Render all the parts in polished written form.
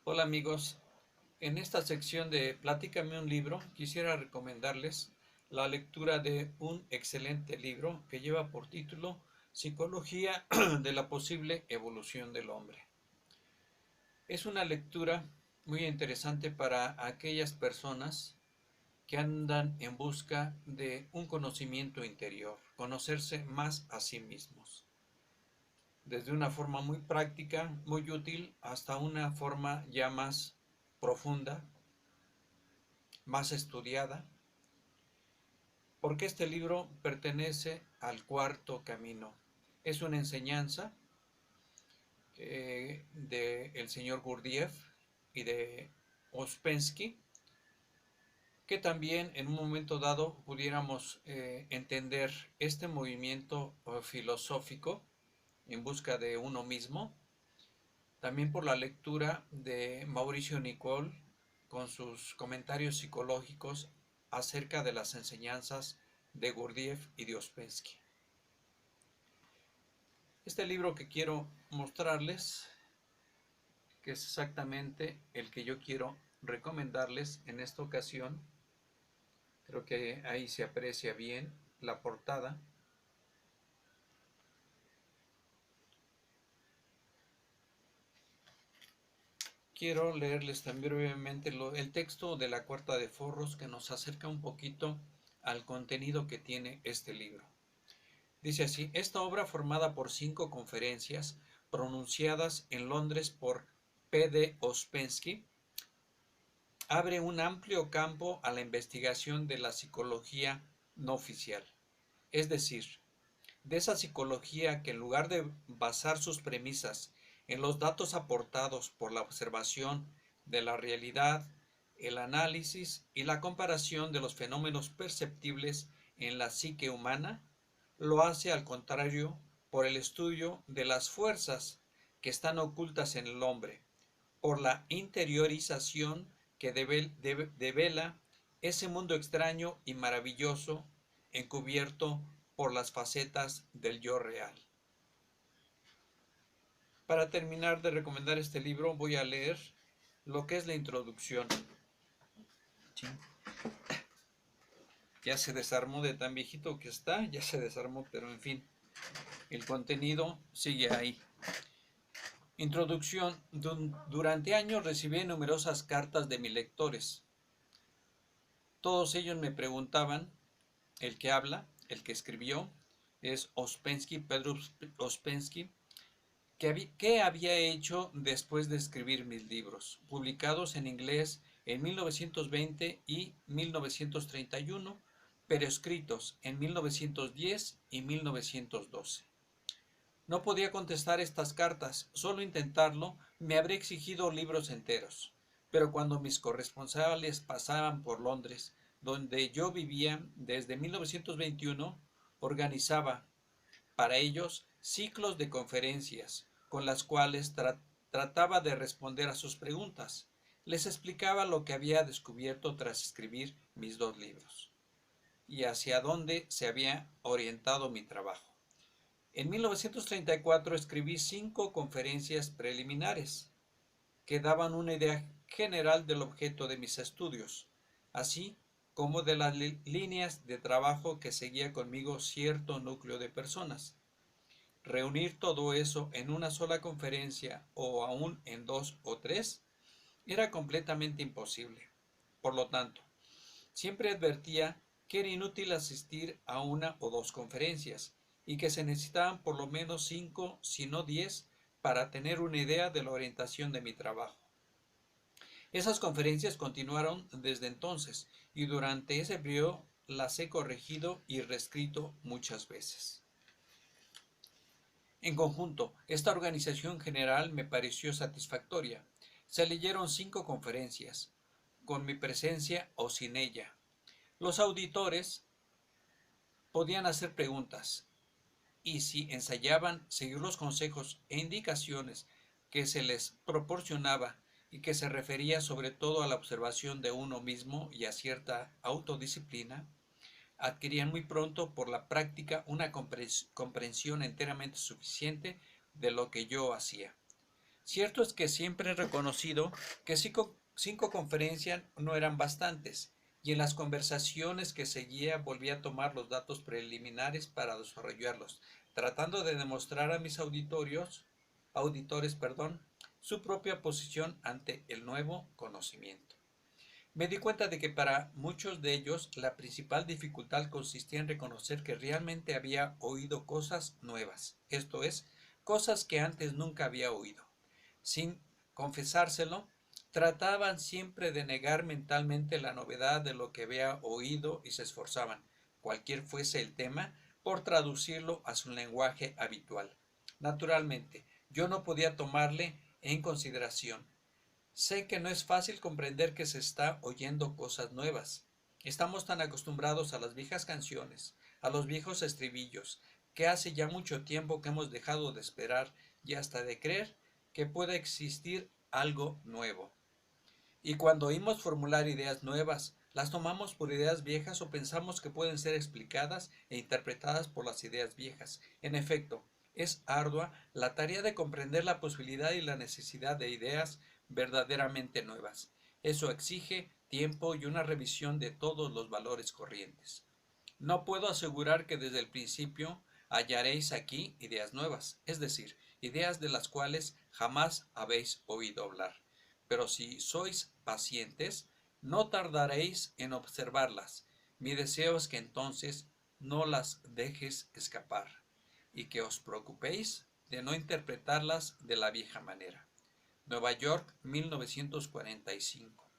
Hola amigos, en esta sección de Platícame un libro quisiera recomendarles la lectura de un excelente libro que lleva por título Psicología de la posible evolución del hombre. Es una lectura muy interesante para aquellas personas que andan en busca de un conocimiento interior, conocerse más a sí mismos, desde una forma muy práctica, muy útil, hasta una forma ya más profunda, más estudiada, porque este libro pertenece al cuarto camino. Es una enseñanza del señor Gurdjieff y de Ouspensky, que también en un momento dado pudiéramos entender este movimiento filosófico en busca de uno mismo, también por la lectura de Mauricio Nicole con sus comentarios psicológicos acerca de las enseñanzas de Gurdjieff y de Ouspensky. Este libro que quiero mostrarles, que es exactamente el que yo quiero recomendarles en esta ocasión, creo que ahí se aprecia bien la portada. Quiero leerles también brevemente el texto de la Cuarta de Forros que nos acerca un poquito al contenido que tiene este libro. Dice así: esta obra, formada por 5 conferencias pronunciadas en Londres por P. D. Ouspensky, abre un amplio campo a la investigación de la psicología no oficial, es decir, de esa psicología que, en lugar de basar sus premisas en los datos aportados por la observación de la realidad, el análisis y la comparación de los fenómenos perceptibles en la psique humana, lo hace al contrario por el estudio de las fuerzas que están ocultas en el hombre, por la interiorización que devela ese mundo extraño y maravilloso encubierto por las facetas del yo real. Para terminar de recomendar este libro, voy a leer lo que es la introducción. Sí. Ya se desarmó de tan viejito que está, ya se desarmó, pero en fin, el contenido sigue ahí. Introducción. Durante años recibí numerosas cartas de mis lectores. Todos ellos me preguntaban, el que habla, el que escribió, es Ouspensky, Pedro Ouspensky, ¿qué había hecho después de escribir mis libros, publicados en inglés en 1920 y 1931, pero escritos en 1910 y 1912? No podía contestar estas cartas, solo intentarlo me habría exigido libros enteros. Pero cuando mis corresponsales pasaban por Londres, donde yo vivía desde 1921, organizaba para ellos ciclos de conferencias, con las cuales trataba de responder a sus preguntas. Les explicaba lo que había descubierto tras escribir mis 2 libros y hacia dónde se había orientado mi trabajo. En 1934 escribí 5 conferencias preliminares que daban una idea general del objeto de mis estudios, así como de las líneas de trabajo que seguía conmigo cierto núcleo de personas. Reunir todo eso en una sola conferencia o aún en 2 o 3 era completamente imposible. Por lo tanto, siempre advertía que era inútil asistir a una o 2 conferencias y que se necesitaban por lo menos 5, si no 10, para tener una idea de la orientación de mi trabajo. Esas conferencias continuaron desde entonces y durante ese periodo las he corregido y reescrito muchas veces. En conjunto, esta organización general me pareció satisfactoria. Se leyeron 5 conferencias, con mi presencia o sin ella. Los auditores podían hacer preguntas y, si ensayaban seguir los consejos e indicaciones que se les proporcionaba y que se refería sobre todo a la observación de uno mismo y a cierta autodisciplina, adquirían muy pronto por la práctica una comprensión enteramente suficiente de lo que yo hacía. Cierto es que siempre he reconocido que cinco conferencias no eran bastantes, y en las conversaciones que seguía volví a tomar los datos preliminares para desarrollarlos, tratando de demostrar a mis auditores, su propia posición ante el nuevo conocimiento. Me di cuenta de que para muchos de ellos la principal dificultad consistía en reconocer que realmente había oído cosas nuevas, esto es, cosas que antes nunca había oído. Sin confesárselo, trataban siempre de negar mentalmente la novedad de lo que había oído y se esforzaban, cualquier fuese el tema, por traducirlo a su lenguaje habitual. Naturalmente, yo no podía tomarle en consideración. Sé que no es fácil comprender que se está oyendo cosas nuevas. Estamos tan acostumbrados a las viejas canciones, a los viejos estribillos, que hace ya mucho tiempo que hemos dejado de esperar y hasta de creer que pueda existir algo nuevo. Y cuando oímos formular ideas nuevas, las tomamos por ideas viejas o pensamos que pueden ser explicadas e interpretadas por las ideas viejas. En efecto, es ardua la tarea de comprender la posibilidad y la necesidad de ideas verdaderamente nuevas. Eso exige tiempo y una revisión de todos los valores corrientes. No puedo asegurar que desde el principio hallaréis aquí ideas nuevas, es decir, ideas de las cuales jamás habéis oído hablar. Pero si sois pacientes, no tardaréis en observarlas. Mi deseo es que entonces no las dejes escapar y que os preocupéis de no interpretarlas de la vieja manera. Nueva York, 1945.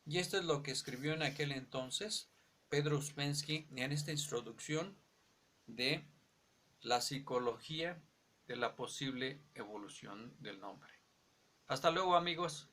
Y esto es lo que escribió en aquel entonces Pedro Uspensky en esta introducción de la psicología de la posible evolución del nombre. Hasta luego, amigos.